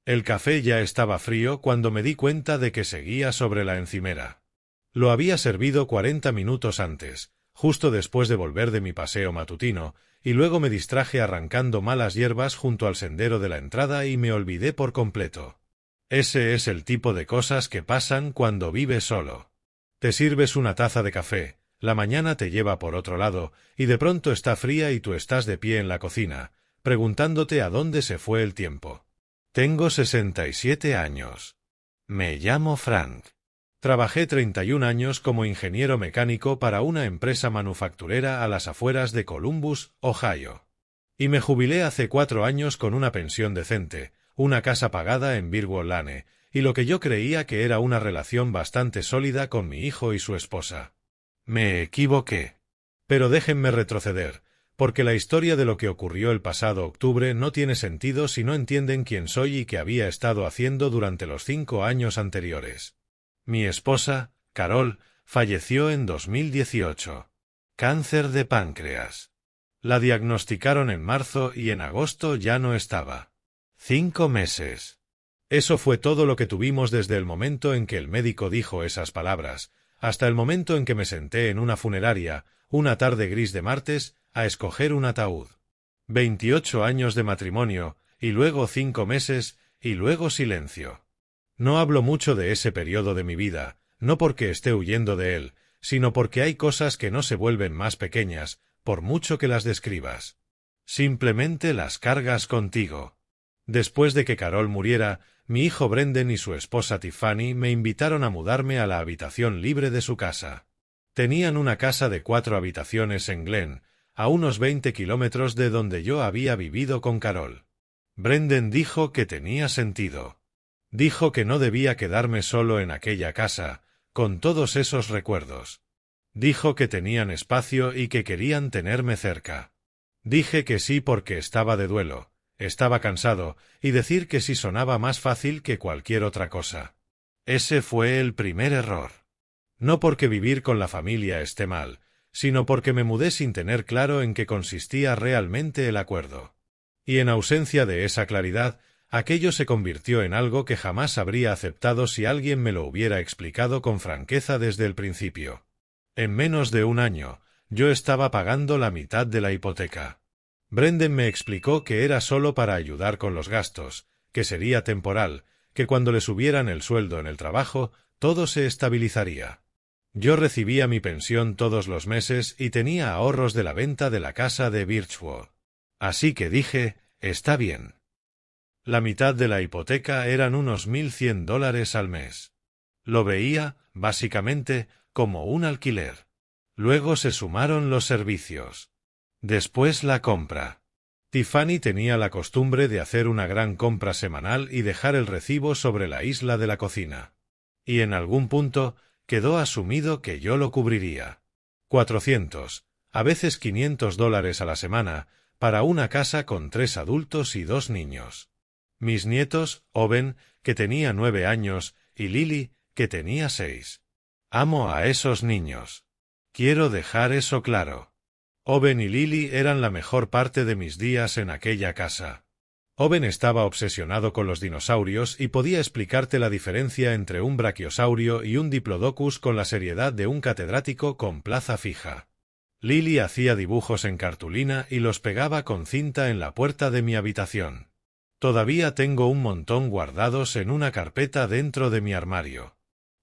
El café ya estaba frío cuando me di cuenta de que seguía sobre la encimera. Lo había servido 40 minutos antes, justo después de volver de mi paseo matutino, y luego me distraje arrancando malas hierbas junto al sendero de la entrada y me olvidé por completo. Ese es el tipo de cosas que pasan cuando vives solo. Te sirves una taza de café, la mañana te lleva por otro lado, y de pronto está fría y tú estás de pie en la cocina, preguntándote a dónde se fue el tiempo. Tengo 67 años. Me llamo Frank. Trabajé 31 años como ingeniero mecánico para una empresa manufacturera a las afueras de Columbus, Ohio. Y me jubilé hace 4 años con una pensión decente, una casa pagada en Birwood Lane, y lo que yo creía que era una relación bastante sólida con mi hijo y su esposa. Me equivoqué. Pero déjenme retroceder, porque la historia de lo que ocurrió el pasado octubre no tiene sentido si no entienden quién soy y qué había estado haciendo durante los 5 años anteriores. Mi esposa, Carol, falleció en 2018. Cáncer de páncreas. La diagnosticaron en marzo y en agosto ya no estaba. 5 meses. Eso fue todo lo que tuvimos desde el momento en que el médico dijo esas palabras, hasta el momento en que me senté en una funeraria, una tarde gris de martes, a escoger un ataúd. 28 años de matrimonio, y luego 5 meses, y luego silencio. No hablo mucho de ese periodo de mi vida, no porque esté huyendo de él, sino porque hay cosas que no se vuelven más pequeñas, por mucho que las describas. Simplemente las cargas contigo. Después de que Carol muriera, mi hijo Brendan y su esposa Tiffany me invitaron a mudarme a la habitación libre de su casa. Tenían una casa de 4 habitaciones en Glen, a unos 20 kilómetros de donde yo había vivido con Carol. Brendan dijo que tenía sentido. Dijo que no debía quedarme solo en aquella casa, con todos esos recuerdos. Dijo que tenían espacio y que querían tenerme cerca. Dije que sí porque estaba de duelo, estaba cansado, y decir que sí sonaba más fácil que cualquier otra cosa. Ese fue el primer error. No porque vivir con la familia esté mal, sino porque me mudé sin tener claro en qué consistía realmente el acuerdo. Y en ausencia de esa claridad, aquello se convirtió en algo que jamás habría aceptado si alguien me lo hubiera explicado con franqueza desde el principio. En menos de un año, yo estaba pagando la mitad de la hipoteca. Brendan me explicó que era solo para ayudar con los gastos, que sería temporal, que cuando le subieran el sueldo en el trabajo, todo se estabilizaría. Yo recibía mi pensión todos los meses y tenía ahorros de la venta de la casa de Birchwood. Así que dije, está bien. La mitad de la hipoteca eran unos $1,100 al mes. Lo veía, básicamente, como un alquiler. Luego se sumaron los servicios. Después la compra. Tiffany tenía la costumbre de hacer una gran compra semanal y dejar el recibo sobre la isla de la cocina. Y en algún punto quedó asumido que yo lo cubriría. 400, a veces $500 a la semana, para una casa con 3 adultos y 2 niños. Mis nietos, Owen, que tenía 9 años, y Lily, que tenía 6. Amo a esos niños. Quiero dejar eso claro. Owen y Lily eran la mejor parte de mis días en aquella casa. Owen estaba obsesionado con los dinosaurios y podía explicarte la diferencia entre un brachiosaurio y un diplodocus con la seriedad de un catedrático con plaza fija. Lily hacía dibujos en cartulina y los pegaba con cinta en la puerta de mi habitación. Todavía tengo un montón guardados en una carpeta dentro de mi armario.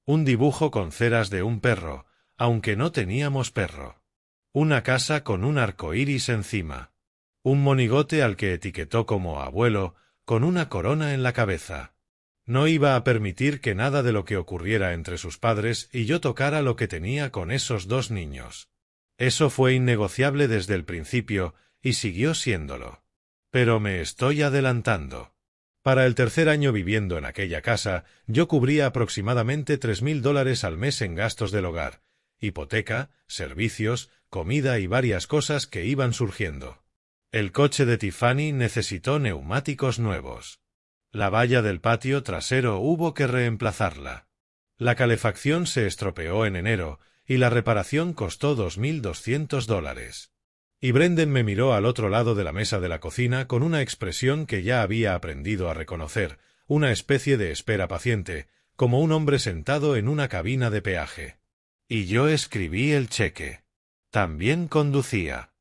Un dibujo con ceras de un perro, aunque no teníamos perro. Una casa con un arco iris encima. Un monigote al que etiquetó como abuelo, con una corona en la cabeza. No iba a permitir que nada de lo que ocurriera entre sus padres y yo tocara lo que tenía con esos 2 niños. Eso fue innegociable desde el principio y siguió siéndolo. Pero me estoy adelantando. Para el 3er año viviendo en aquella casa, yo cubría aproximadamente $3,000 al mes en gastos del hogar, hipoteca, servicios, comida y varias cosas que iban surgiendo. El coche de Tiffany necesitó neumáticos nuevos. La valla del patio trasero hubo que reemplazarla. La calefacción se estropeó en enero y la reparación costó $2,200. Y Brendan me miró al otro lado de la mesa de la cocina con una expresión que ya había aprendido a reconocer, una especie de espera paciente, como un hombre sentado en una cabina de peaje. Y yo escribí el cheque. También conducía.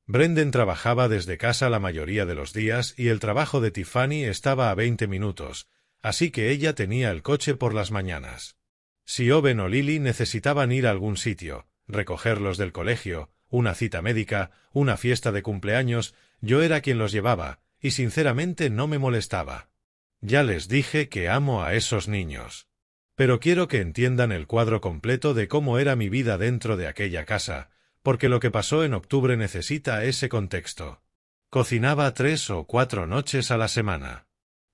Brendan trabajaba desde casa la mayoría de los días y el trabajo de Tiffany estaba a 20 minutos, así que ella tenía el coche por las mañanas. Si Owen o Lily necesitaban ir a algún sitio, recogerlos del colegio, una cita médica, una fiesta de cumpleaños, yo era quien los llevaba, y sinceramente no me molestaba. Ya les dije que amo a esos niños. Pero quiero que entiendan el cuadro completo de cómo era mi vida dentro de aquella casa, porque lo que pasó en octubre necesita ese contexto. Cocinaba 3 o 4 noches a la semana.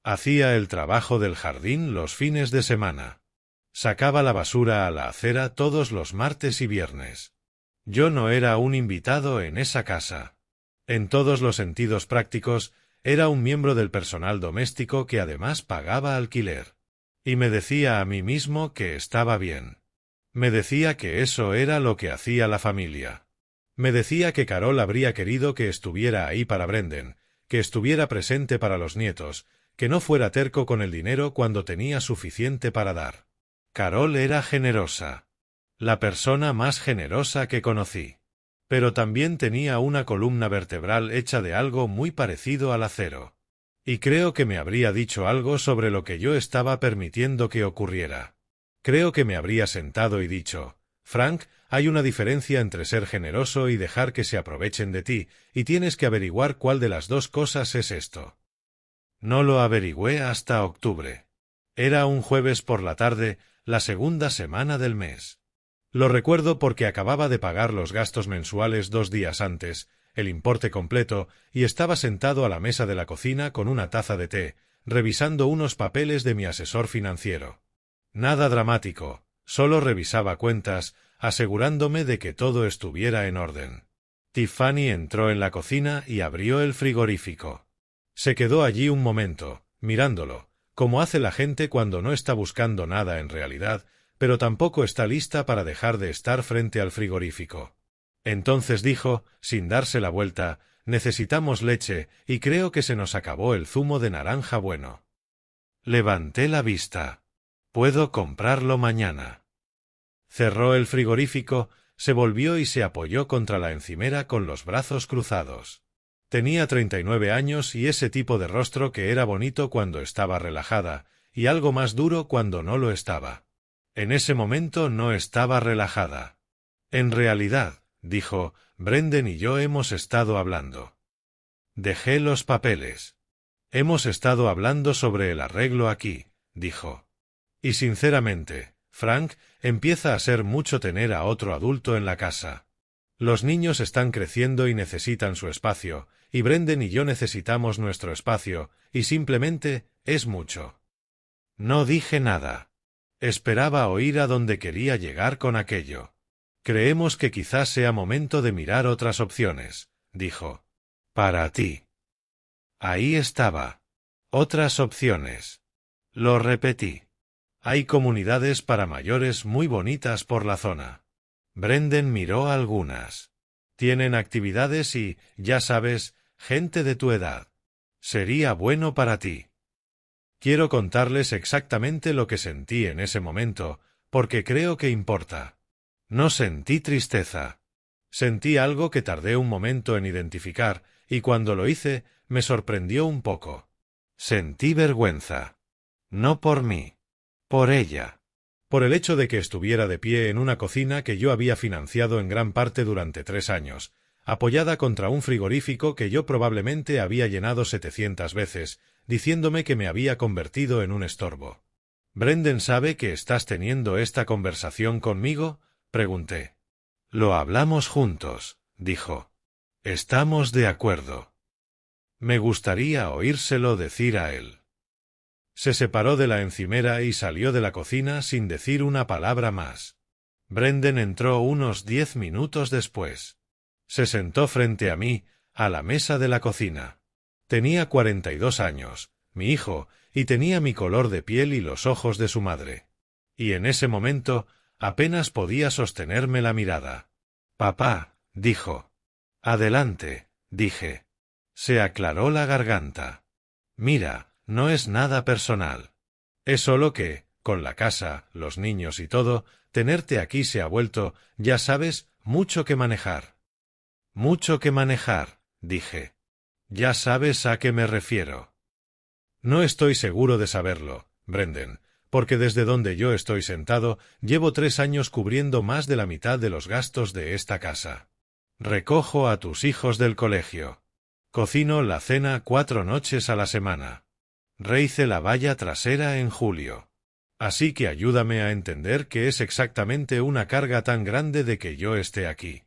Hacía el trabajo del jardín los fines de semana. Sacaba la basura a la acera todos los martes y viernes. Yo no era un invitado en esa casa. En todos los sentidos prácticos, era un miembro del personal doméstico que además pagaba alquiler. Y me decía a mí mismo que estaba bien. Me decía que eso era lo que hacía la familia. Me decía que Carol habría querido que estuviera ahí para Brendan, que estuviera presente para los nietos, que no fuera terco con el dinero cuando tenía suficiente para dar. Carol era generosa. La persona más generosa que conocí. Pero también tenía una columna vertebral hecha de algo muy parecido al acero. Y creo que me habría dicho algo sobre lo que yo estaba permitiendo que ocurriera. Creo que me habría sentado y dicho, Frank, hay una diferencia entre ser generoso y dejar que se aprovechen de ti, y tienes que averiguar cuál de las dos cosas es esto. No lo averigüé hasta octubre. Era un jueves por la tarde, la segunda semana del mes. Lo recuerdo porque acababa de pagar los gastos mensuales 2 días antes, el importe completo, y estaba sentado a la mesa de la cocina con una taza de té, revisando unos papeles de mi asesor financiero. Nada dramático, solo revisaba cuentas, asegurándome de que todo estuviera en orden. Tiffany entró en la cocina y abrió el frigorífico. Se quedó allí un momento, mirándolo, como hace la gente cuando no está buscando nada en realidad, pero tampoco está lista para dejar de estar frente al frigorífico. Entonces dijo, sin darse la vuelta, necesitamos leche, y creo que se nos acabó el zumo de naranja bueno. Levanté la vista. Puedo comprarlo mañana. Cerró el frigorífico, se volvió y se apoyó contra la encimera con los brazos cruzados. Tenía 39 años y ese tipo de rostro que era bonito cuando estaba relajada, y algo más duro cuando no lo estaba. En ese momento no estaba relajada. En realidad, dijo, Brendan y yo hemos estado hablando. Dejé los papeles. Hemos estado hablando sobre el arreglo aquí, dijo. Y sinceramente, Frank, empieza a ser mucho tener a otro adulto en la casa. Los niños están creciendo y necesitan su espacio, y Brendan y yo necesitamos nuestro espacio, y simplemente, es mucho. No dije nada. Esperaba oír a dónde quería llegar con aquello. Creemos que quizás sea momento de mirar otras opciones, dijo. Para ti. Ahí estaba. Otras opciones. Lo repetí. Hay comunidades para mayores muy bonitas por la zona. Brendan miró algunas. Tienen actividades y, ya sabes, gente de tu edad. Sería bueno para ti. Quiero contarles exactamente lo que sentí en ese momento, porque creo que importa. No sentí tristeza. Sentí algo que tardé un momento en identificar, y cuando lo hice, me sorprendió un poco. Sentí vergüenza. No por mí. Por ella. Por el hecho de que estuviera de pie en una cocina que yo había financiado en gran parte durante 3 años, apoyada contra un frigorífico que yo probablemente había llenado 700 veces, diciéndome que me había convertido en un estorbo. —¿Brendan sabe que estás teniendo esta conversación conmigo? —pregunté. —Lo hablamos juntos —dijo—. Estamos de acuerdo. Me gustaría oírselo decir a él. Se separó de la encimera y salió de la cocina sin decir una palabra más. Brendan entró unos 10 minutos después. Se sentó frente a mí, a la mesa de la cocina. Tenía 42 años, mi hijo, y tenía mi color de piel y los ojos de su madre. Y en ese momento, apenas podía sostenerme la mirada. —Papá —dijo. —Adelante —dije. Se aclaró la garganta. —Mira, no es nada personal. Es solo que, con la casa, los niños y todo, tenerte aquí se ha vuelto, ya sabes, mucho que manejar. Mucho que manejar, dije. Ya sabes a qué me refiero. No estoy seguro de saberlo, Brendan, porque desde donde yo estoy sentado, llevo 3 años cubriendo más de la mitad de los gastos de esta casa. Recojo a tus hijos del colegio. Cocino la cena 4 noches a la semana. Reice la valla trasera en julio. Así que ayúdame a entender qué es exactamente una carga tan grande de que yo esté aquí.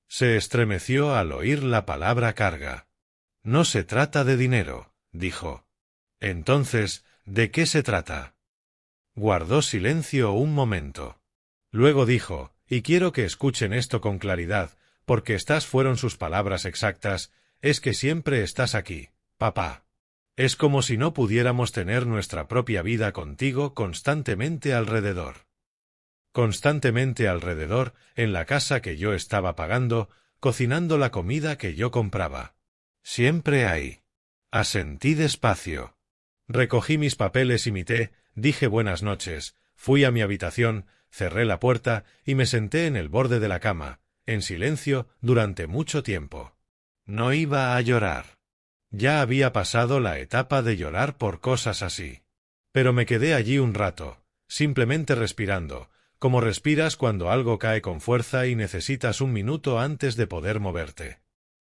Se estremeció al oír la palabra carga. No se trata de dinero, dijo. Entonces, ¿de qué se trata? Guardó silencio un momento. Luego dijo, y quiero que escuchen esto con claridad, porque estas fueron sus palabras exactas, es que siempre estás aquí, papá. Es como si no pudiéramos tener nuestra propia vida contigo constantemente alrededor. Constantemente alrededor, en la casa que yo estaba pagando, cocinando la comida que yo compraba. Siempre ahí. Asentí despacio. Recogí mis papeles y mi té, dije buenas noches, fui a mi habitación, cerré la puerta y me senté en el borde de la cama, en silencio, durante mucho tiempo. No iba a llorar. Ya había pasado la etapa de llorar por cosas así. Pero me quedé allí un rato, simplemente respirando, como respiras cuando algo cae con fuerza y necesitas un minuto antes de poder moverte.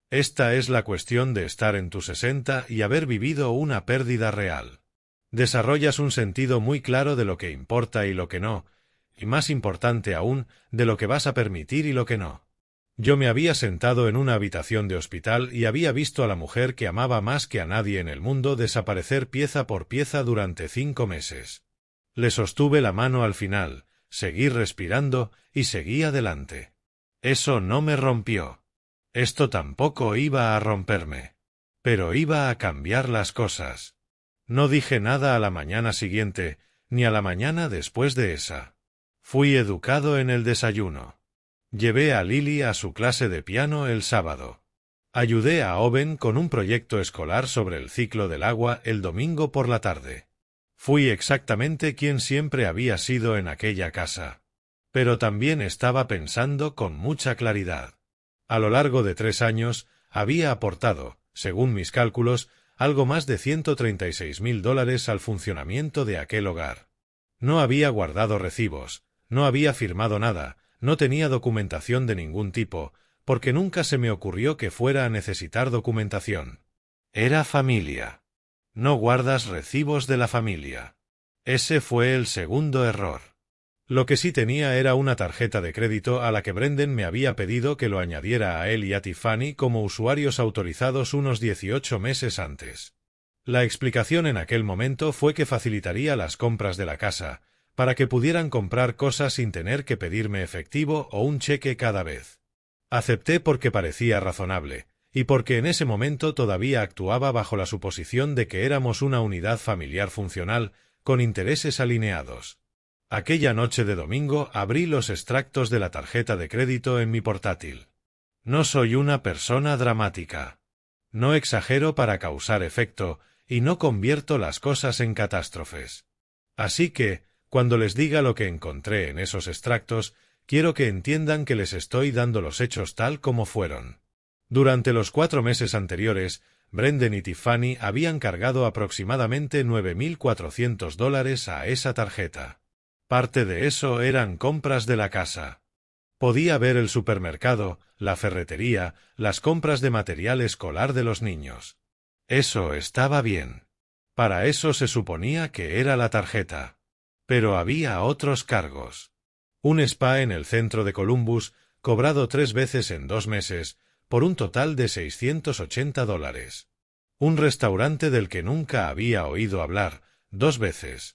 Esta es la cuestión de estar en tus 60 y haber vivido una pérdida real. Desarrollas un sentido muy claro de lo que importa y lo que no, y más importante aún, de lo que vas a permitir y lo que no. Yo me había sentado en una habitación de hospital y había visto a la mujer que amaba más que a nadie en el mundo desaparecer pieza por pieza durante 5 meses. Le sostuve la mano al final, seguí respirando y seguí adelante. Eso no me rompió. Esto tampoco iba a romperme. Pero iba a cambiar las cosas. No dije nada a la mañana siguiente, ni a la mañana después de esa. Fui educado en el desayuno. Llevé a Lily a su clase de piano el sábado. Ayudé a Owen con un proyecto escolar sobre el ciclo del agua el domingo por la tarde. Fui exactamente quien siempre había sido en aquella casa. Pero también estaba pensando con mucha claridad. A lo largo de 3 años, había aportado, según mis cálculos, algo más de $136,000 al funcionamiento de aquel hogar. No había guardado recibos, no había firmado nada, no tenía documentación de ningún tipo, porque nunca se me ocurrió que fuera a necesitar documentación. Era familia. No guardas recibos de la familia. Ese fue el segundo error. Lo que sí tenía era una tarjeta de crédito a la que Brendan me había pedido que lo añadiera a él y a Tiffany como usuarios autorizados unos 18 meses antes. La explicación en aquel momento fue que facilitaría las compras de la casa, para que pudieran comprar cosas sin tener que pedirme efectivo o un cheque cada vez. Acepté porque parecía razonable, y porque en ese momento todavía actuaba bajo la suposición de que éramos una unidad familiar funcional, con intereses alineados. Aquella noche de domingo abrí los extractos de la tarjeta de crédito en mi portátil. No soy una persona dramática. No exagero para causar efecto, y no convierto las cosas en catástrofes. Así que, cuando les diga lo que encontré en esos extractos, quiero que entiendan que les estoy dando los hechos tal como fueron. Durante los 4 meses anteriores, Brendan y Tiffany habían cargado aproximadamente $9,400 a esa tarjeta. Parte de eso eran compras de la casa. Podía ver el supermercado, la ferretería, las compras de material escolar de los niños. Eso estaba bien. Para eso se suponía que era la tarjeta. Pero había otros cargos. Un spa en el centro de Columbus, cobrado 3 veces en 2 meses, por un total de $680. Un restaurante del que nunca había oído hablar, 2 veces.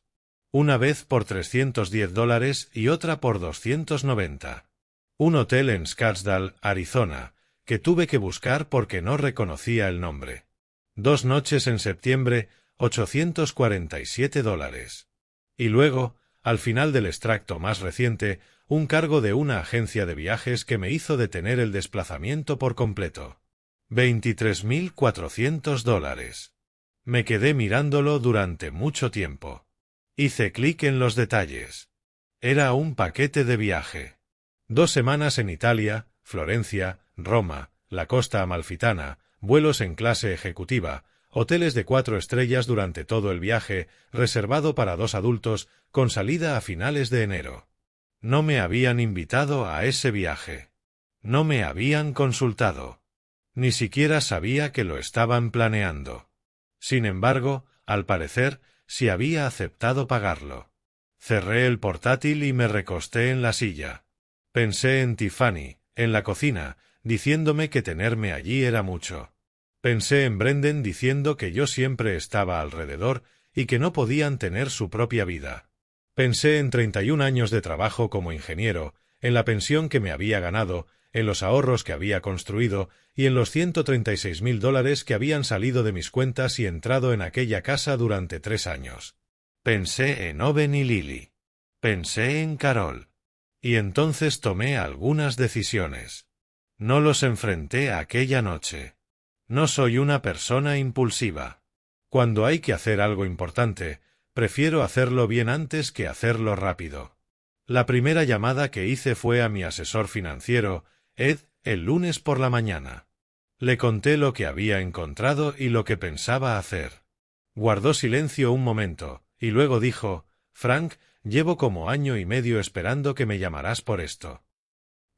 Una vez por $310 y otra por $290. Un hotel en Scottsdale, Arizona, que tuve que buscar porque no reconocía el nombre. 2 noches en septiembre, $847. Y luego, al final del extracto más reciente, un cargo de una agencia de viajes que me hizo detener el desplazamiento por completo. $23,400. Me quedé mirándolo durante mucho tiempo. Hice clic en los detalles. Era un paquete de viaje. 2 semanas en Italia, Florencia, Roma, la costa amalfitana, vuelos en clase ejecutiva, hoteles de 4 estrellas durante todo el viaje, reservado para 2 adultos, con salida a finales de enero. No me habían invitado a ese viaje. No me habían consultado. Ni siquiera sabía que lo estaban planeando. Sin embargo, al parecer, sí había aceptado pagarlo. Cerré el portátil y me recosté en la silla. Pensé en Tiffany, en la cocina, diciéndome que tenerme allí era mucho. Pensé en Brendan diciendo que yo siempre estaba alrededor y que no podían tener su propia vida. Pensé en 31 años de trabajo como ingeniero, en la pensión que me había ganado, en los ahorros que había construido y en los $136.000 que habían salido de mis cuentas y entrado en aquella casa durante 3 años. Pensé en Owen y Lily. Pensé en Carol. Y entonces tomé algunas decisiones. No los enfrenté aquella noche. No soy una persona impulsiva. Cuando hay que hacer algo importante, prefiero hacerlo bien antes que hacerlo rápido. La primera llamada que hice fue a mi asesor financiero, Ed, el lunes por la mañana. Le conté lo que había encontrado y lo que pensaba hacer. Guardó silencio un momento, y luego dijo, «Frank, llevo como 1 año y medio esperando que me llamaras por esto».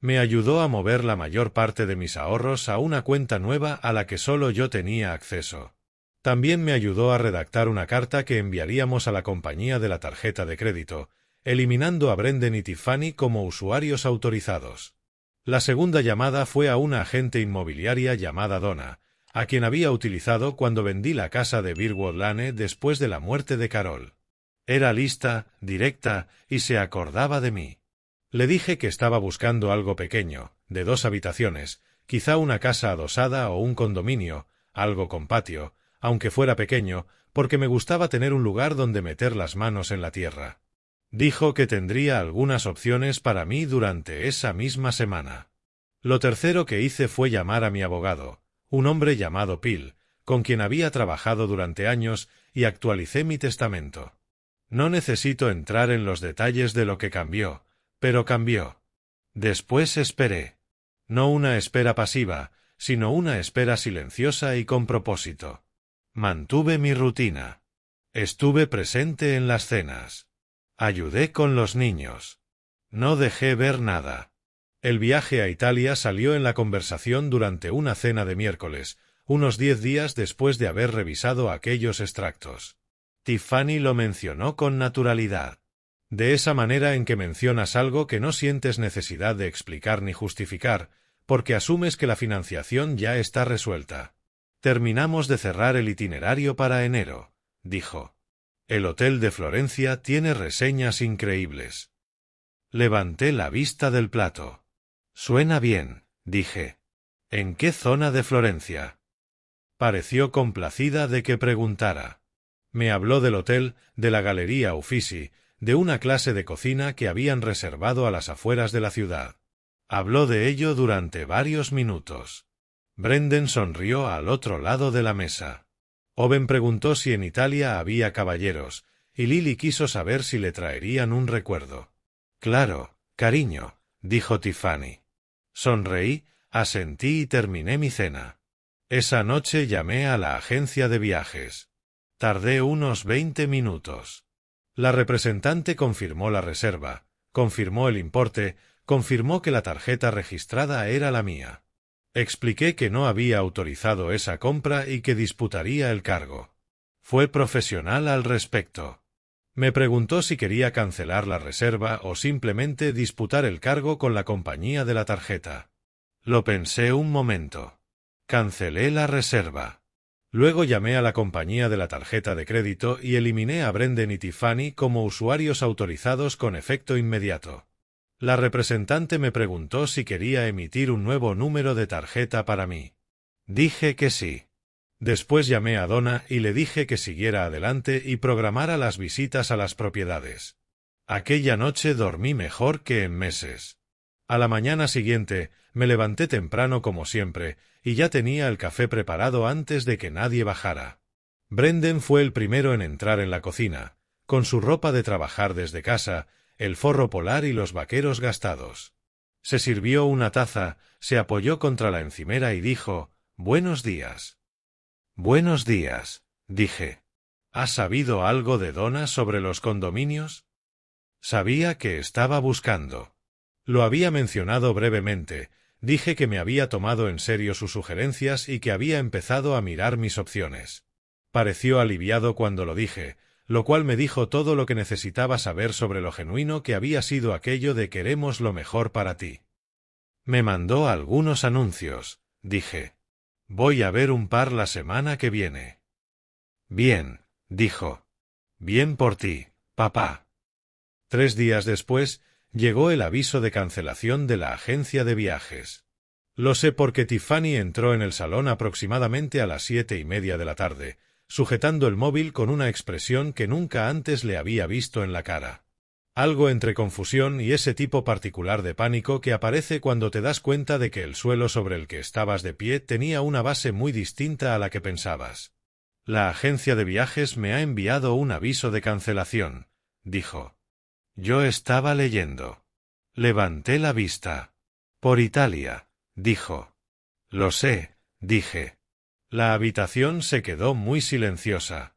Me ayudó a mover la mayor parte de mis ahorros a una cuenta nueva a la que solo yo tenía acceso. También me ayudó a redactar una carta que enviaríamos a la compañía de la tarjeta de crédito, eliminando a Brendan y Tiffany como usuarios autorizados. La segunda llamada fue a una agente inmobiliaria llamada Donna, a quien había utilizado cuando vendí la casa de Birwood Lane después de la muerte de Carol. Era lista, directa, y se acordaba de mí. Le dije que estaba buscando algo pequeño, de 2 habitaciones, quizá una casa adosada o un condominio, algo con patio, aunque fuera pequeño, porque me gustaba tener un lugar donde meter las manos en la tierra. Dijo que tendría algunas opciones para mí durante esa misma semana. Lo tercero que hice fue llamar a mi abogado, un hombre llamado Phil, con quien había trabajado durante años, y actualicé mi testamento. No necesito entrar en los detalles de lo que cambió, pero cambió. Después esperé. No una espera pasiva, sino una espera silenciosa y con propósito. Mantuve mi rutina. Estuve presente en las cenas. Ayudé con los niños. No dejé ver nada. El viaje a Italia salió en la conversación durante una cena de miércoles, unos 10 días después de haber revisado aquellos extractos. Tiffany lo mencionó con naturalidad. De esa manera en que mencionas algo que no sientes necesidad de explicar ni justificar, porque asumes que la financiación ya está resuelta. Terminamos de cerrar el itinerario para enero, dijo. El hotel de Florencia tiene reseñas increíbles. Levanté la vista del plato. Suena bien, dije. ¿En qué zona de Florencia? Pareció complacida de que preguntara. Me habló del hotel, de la Galería Uffizi, de una clase de cocina que habían reservado a las afueras de la ciudad. Habló de ello durante varios minutos. Brendan sonrió al otro lado de la mesa. Owen preguntó si en Italia había caballeros, y Lily quiso saber si le traerían un recuerdo. Claro, cariño, dijo Tiffany. Sonreí, asentí y terminé mi cena. Esa noche llamé a la agencia de viajes. Tardé unos 20 minutos. La representante confirmó la reserva, confirmó el importe, confirmó que la tarjeta registrada era la mía. Expliqué que no había autorizado esa compra y que disputaría el cargo. Fue profesional al respecto. Me preguntó si quería cancelar la reserva o simplemente disputar el cargo con la compañía de la tarjeta. Lo pensé un momento. Cancelé la reserva. Luego llamé a la compañía de la tarjeta de crédito y eliminé a Brendan y Tiffany como usuarios autorizados con efecto inmediato. La representante me preguntó si quería emitir un nuevo número de tarjeta para mí. Dije que sí. Después llamé a Donna y le dije que siguiera adelante y programara las visitas a las propiedades. Aquella noche dormí mejor que en meses. A la mañana siguiente me levanté temprano como siempre y ya tenía el café preparado antes de que nadie bajara. Brendan fue el primero en entrar en la cocina, con su ropa de trabajar desde casa, el forro polar y los vaqueros gastados. Se sirvió una taza, se apoyó contra la encimera y dijo: «Buenos días». «Buenos días», dije. «¿Has sabido algo de Donna sobre los condominios?» Sabía que estaba buscando. Lo había mencionado brevemente. Dije que me había tomado en serio sus sugerencias y que había empezado a mirar mis opciones. Pareció aliviado cuando lo dije, lo cual me dijo todo lo que necesitaba saber sobre lo genuino que había sido aquello de «queremos lo mejor para ti». Me mandó algunos anuncios, dije. «Voy a ver un par la semana que viene». «Bien», dijo. «Bien por ti, papá». 3 días después, llegó el aviso de cancelación de la agencia de viajes. Lo sé porque Tiffany entró en el salón aproximadamente a las 7:30 de la tarde, sujetando el móvil con una expresión que nunca antes le había visto en la cara. Algo entre confusión y ese tipo particular de pánico que aparece cuando te das cuenta de que el suelo sobre el que estabas de pie tenía una base muy distinta a la que pensabas. «La agencia de viajes me ha enviado un aviso de cancelación», dijo. Yo estaba leyendo. Levanté la vista. «Por Italia», dijo. «Lo sé», dije. La habitación se quedó muy silenciosa.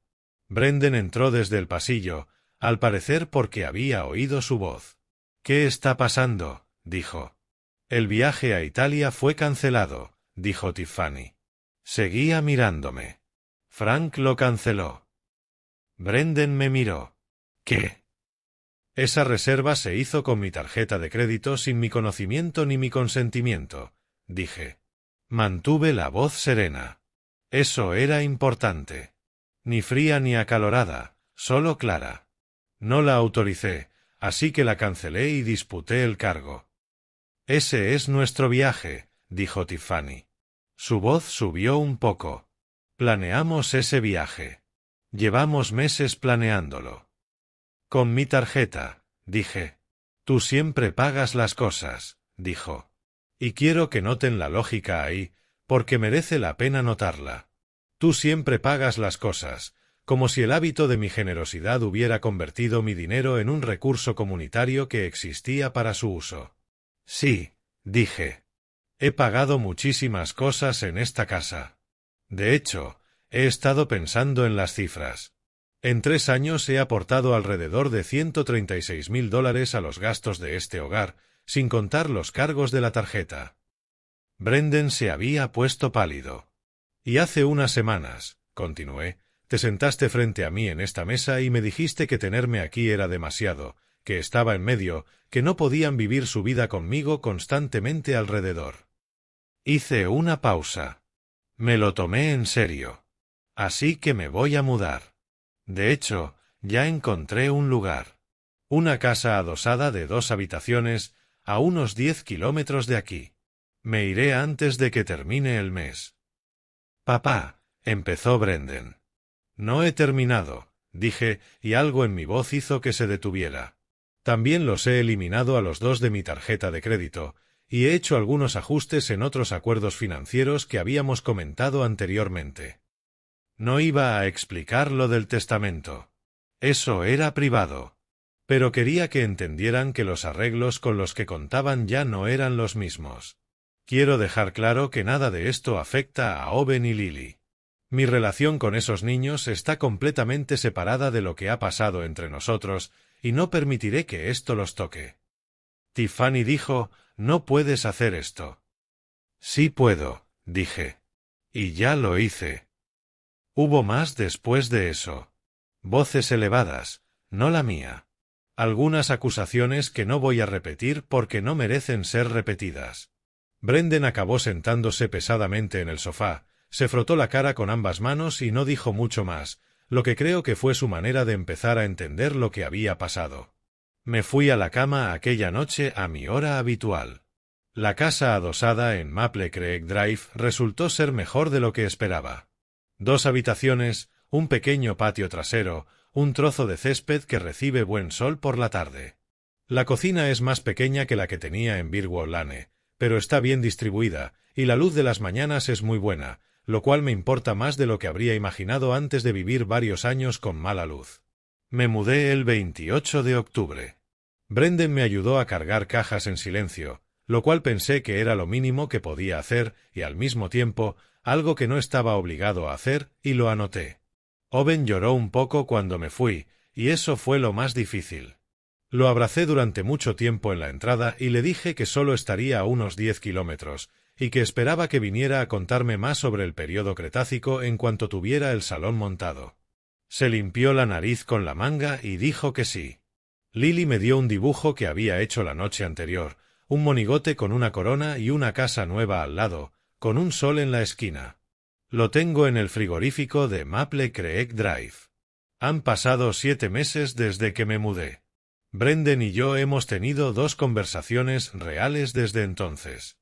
Brendan entró desde el pasillo, al parecer porque había oído su voz. «¿Qué está pasando?», dijo. «El viaje a Italia fue cancelado», dijo Tiffany. Seguía mirándome. «Frank lo canceló». Brendan me miró. «¿Qué?» «Esa reserva se hizo con mi tarjeta de crédito sin mi conocimiento ni mi consentimiento», dije. Mantuve la voz serena. Eso era importante. Ni fría ni acalorada, solo clara. No la autoricé, así que la cancelé y disputé el cargo. «Ese es nuestro viaje», dijo Tiffany. Su voz subió un poco. «Planeamos ese viaje. Llevamos meses planeándolo». «Con mi tarjeta», dije. «Tú siempre pagas las cosas», dijo. «Y quiero que noten la lógica ahí, porque merece la pena notarla. Tú siempre pagas las cosas, como si el hábito de mi generosidad hubiera convertido mi dinero en un recurso comunitario que existía para su uso». «Sí», dije. «He pagado muchísimas cosas en esta casa. De hecho, he estado pensando en las cifras. En 3 años he aportado alrededor de $136.000 a los gastos de este hogar, sin contar los cargos de la tarjeta». Brendan se había puesto pálido. «Y hace unas semanas», continué, «te sentaste frente a mí en esta mesa y me dijiste que tenerme aquí era demasiado, que estaba en medio, que no podían vivir su vida conmigo constantemente alrededor». Hice una pausa. Me lo tomé en serio. «Así que me voy a mudar. De hecho, ya encontré un lugar. Una casa adosada de 2 habitaciones, a unos 10 kilómetros de aquí. Me iré antes de que termine el mes». «Papá», empezó Brendan. «No he terminado», dije, y algo en mi voz hizo que se detuviera. «También los he eliminado a los 2 de mi tarjeta de crédito, y he hecho algunos ajustes en otros acuerdos financieros que habíamos comentado anteriormente». No iba a explicar lo del testamento. Eso era privado. Pero quería que entendieran que los arreglos con los que contaban ya no eran los mismos. Quiero dejar claro que nada de esto afecta a Owen y Lily. Mi relación con esos niños está completamente separada de lo que ha pasado entre nosotros, y no permitiré que esto los toque. Tiffany dijo: «No puedes hacer esto». «Sí puedo», dije. «Y ya lo hice». Hubo más después de eso. Voces elevadas, no la mía. Algunas acusaciones que no voy a repetir porque no merecen ser repetidas. Brendan acabó sentándose pesadamente en el sofá, se frotó la cara con ambas manos y no dijo mucho más, lo que creo que fue su manera de empezar a entender lo que había pasado. Me fui a la cama aquella noche a mi hora habitual. La casa adosada en Maple Creek Drive resultó ser mejor de lo que esperaba. 2 habitaciones, un pequeño patio trasero, un trozo de césped que recibe buen sol por la tarde. La cocina es más pequeña que la que tenía en Birwood Lane, pero está bien distribuida, y la luz de las mañanas es muy buena, lo cual me importa más de lo que habría imaginado antes de vivir varios años con mala luz. Me mudé el 28 de octubre. Brendan me ayudó a cargar cajas en silencio, lo cual pensé que era lo mínimo que podía hacer y al mismo tiempo algo que no estaba obligado a hacer, y lo anoté. Owen lloró un poco cuando me fui, y eso fue lo más difícil. Lo abracé durante mucho tiempo en la entrada y le dije que solo estaría a unos 10 kilómetros, y que esperaba que viniera a contarme más sobre el período Cretácico en cuanto tuviera el salón montado. Se limpió la nariz con la manga y dijo que sí. Lily me dio un dibujo que había hecho la noche anterior, un monigote con una corona y una casa nueva al lado, con un sol en la esquina. Lo tengo en el frigorífico de Maple Creek Drive. Han pasado 7 meses desde que me mudé. Brendan y yo hemos tenido 2 conversaciones reales desde entonces.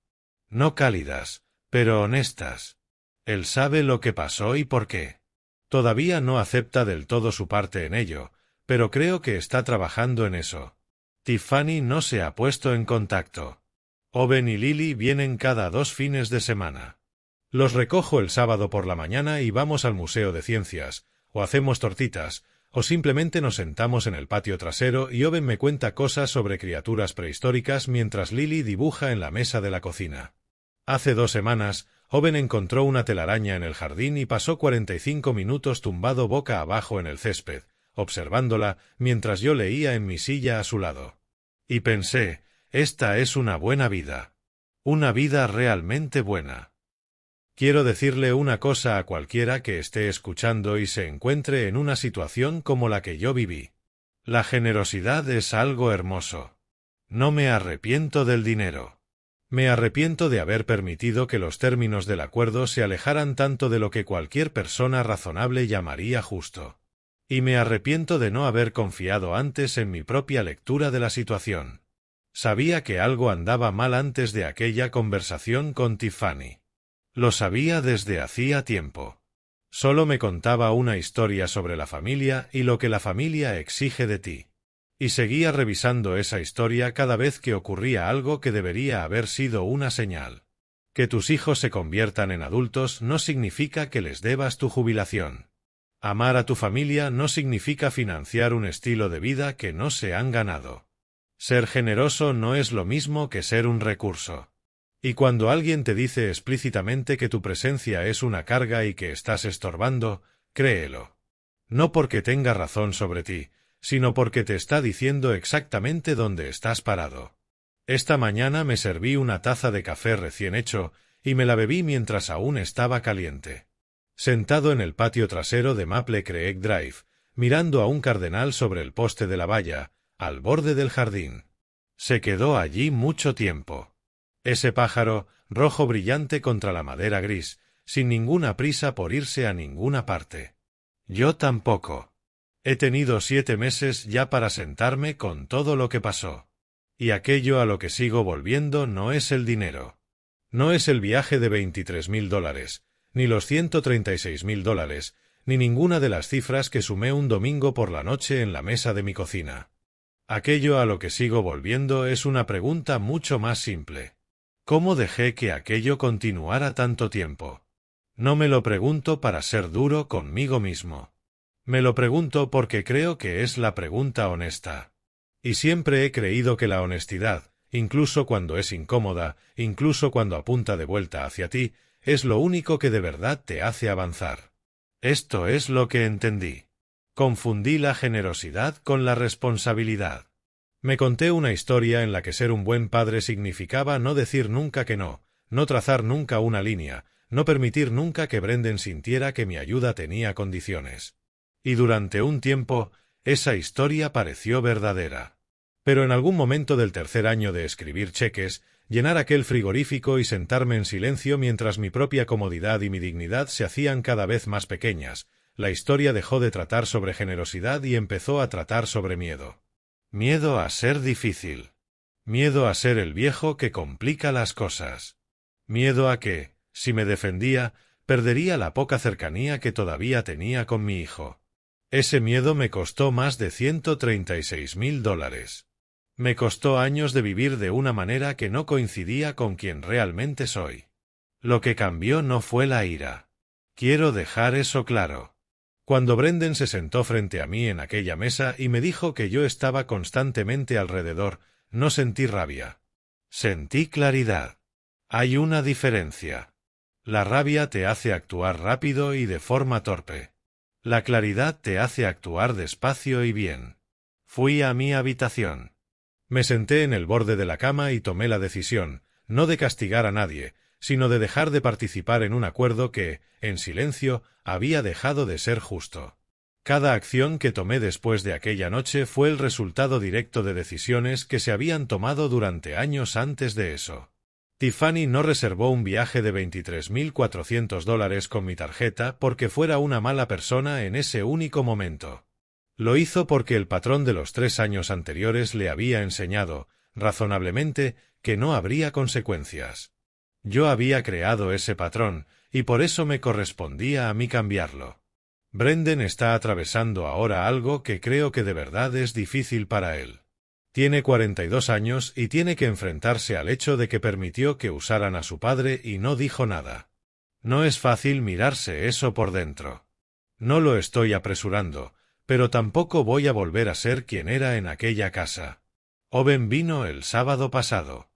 No cálidas, pero honestas. Él sabe lo que pasó y por qué. Todavía no acepta del todo su parte en ello, pero creo que está trabajando en eso. Tiffany no se ha puesto en contacto. Owen y Lily vienen cada 2 fines de semana. Los recojo el sábado por la mañana y vamos al Museo de Ciencias, o hacemos tortitas, o simplemente nos sentamos en el patio trasero y Owen me cuenta cosas sobre criaturas prehistóricas mientras Lily dibuja en la mesa de la cocina. Hace 2 semanas, Owen encontró una telaraña en el jardín y pasó 45 minutos tumbado boca abajo en el césped, observándola mientras yo leía en mi silla a su lado. Y pensé, esta es una buena vida. Una vida realmente buena. Quiero decirle una cosa a cualquiera que esté escuchando y se encuentre en una situación como la que yo viví. La generosidad es algo hermoso. No me arrepiento del dinero. Me arrepiento de haber permitido que los términos del acuerdo se alejaran tanto de lo que cualquier persona razonable llamaría justo. Y me arrepiento de no haber confiado antes en mi propia lectura de la situación. Sabía que algo andaba mal antes de aquella conversación con Tiffany. Lo sabía desde hacía tiempo. Solo me contaba una historia sobre la familia y lo que la familia exige de ti. Y seguía revisando esa historia cada vez que ocurría algo que debería haber sido una señal. Que tus hijos se conviertan en adultos no significa que les debas tu jubilación. Amar a tu familia no significa financiar un estilo de vida que no se han ganado. Ser generoso no es lo mismo que ser un recurso. Y cuando alguien te dice explícitamente que tu presencia es una carga y que estás estorbando, créelo. No porque tenga razón sobre ti, sino porque te está diciendo exactamente dónde estás parado. Esta mañana me serví una taza de café recién hecho y me la bebí mientras aún estaba caliente. Sentado en el patio trasero de Maple Creek Drive, mirando a un cardenal sobre el poste de la valla, al borde del jardín. Se quedó allí mucho tiempo. Ese pájaro, rojo brillante contra la madera gris, sin ninguna prisa por irse a ninguna parte. Yo tampoco. He tenido 7 meses ya para sentarme con todo lo que pasó. Y aquello a lo que sigo volviendo no es el dinero. No es el viaje de $23.000, ni los $136.000, ni ninguna de las cifras que sumé un domingo por la noche en la mesa de mi cocina. Aquello a lo que sigo volviendo es una pregunta mucho más simple. ¿Cómo dejé que aquello continuara tanto tiempo? No me lo pregunto para ser duro conmigo mismo. Me lo pregunto porque creo que es la pregunta honesta. Y siempre he creído que la honestidad, incluso cuando es incómoda, incluso cuando apunta de vuelta hacia ti, es lo único que de verdad te hace avanzar. Esto es lo que entendí. Confundí la generosidad con la responsabilidad. Me conté una historia en la que ser un buen padre significaba no decir nunca que no trazar nunca una línea, no permitir nunca que Brendan sintiera que mi ayuda tenía condiciones. Y durante un tiempo, esa historia pareció verdadera. Pero en algún momento del tercer año de escribir cheques, llenar aquel frigorífico y sentarme en silencio mientras mi propia comodidad y mi dignidad se hacían cada vez más pequeñas, la historia dejó de tratar sobre generosidad y empezó a tratar sobre miedo. Miedo a ser difícil. Miedo a ser el viejo que complica las cosas. Miedo a que, si me defendía, perdería la poca cercanía que todavía tenía con mi hijo. Ese miedo me costó más de $136.000. Me costó años de vivir de una manera que no coincidía con quien realmente soy. Lo que cambió no fue la ira. Quiero dejar eso claro. Cuando Brendan se sentó frente a mí en aquella mesa y me dijo que yo estaba constantemente alrededor, no sentí rabia. Sentí claridad. Hay una diferencia. La rabia te hace actuar rápido y de forma torpe. La claridad te hace actuar despacio y bien. Fui a mi habitación. Me senté en el borde de la cama y tomé la decisión, no de castigar a nadie, sino de dejar de participar en un acuerdo que, en silencio, había dejado de ser justo. Cada acción que tomé después de aquella noche fue el resultado directo de decisiones que se habían tomado durante años antes de eso. Tiffany no reservó un viaje de $23,400 con mi tarjeta porque fuera una mala persona en ese único momento. Lo hizo porque el patrón de los 3 años anteriores le había enseñado, razonablemente, que no habría consecuencias. Yo había creado ese patrón, y por eso me correspondía a mí cambiarlo. Brendan está atravesando ahora algo que creo que de verdad es difícil para él. Tiene 42 años y tiene que enfrentarse al hecho de que permitió que usaran a su padre y no dijo nada. No es fácil mirarse eso por dentro. No lo estoy apresurando, pero tampoco voy a volver a ser quien era en aquella casa. Owen vino el sábado pasado.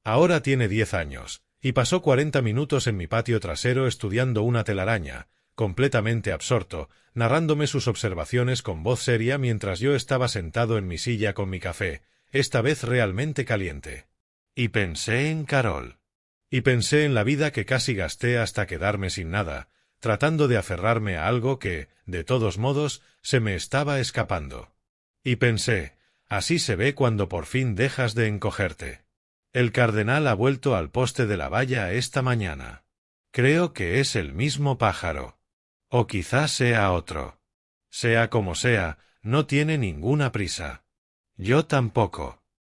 Ahora tiene 10 años, y pasó 40 minutos en mi patio trasero estudiando una telaraña, completamente absorto, narrándome sus observaciones con voz seria mientras yo estaba sentado en mi silla con mi café, esta vez realmente caliente. Y pensé en Carol. Y pensé en la vida que casi gasté hasta quedarme sin nada, tratando de aferrarme a algo que, de todos modos, se me estaba escapando. Y pensé, así se ve cuando por fin dejas de encogerte. El cardenal ha vuelto al poste de la valla esta mañana. Creo que es el mismo pájaro. O quizás sea otro. Sea como sea, no tiene ninguna prisa. Yo tampoco.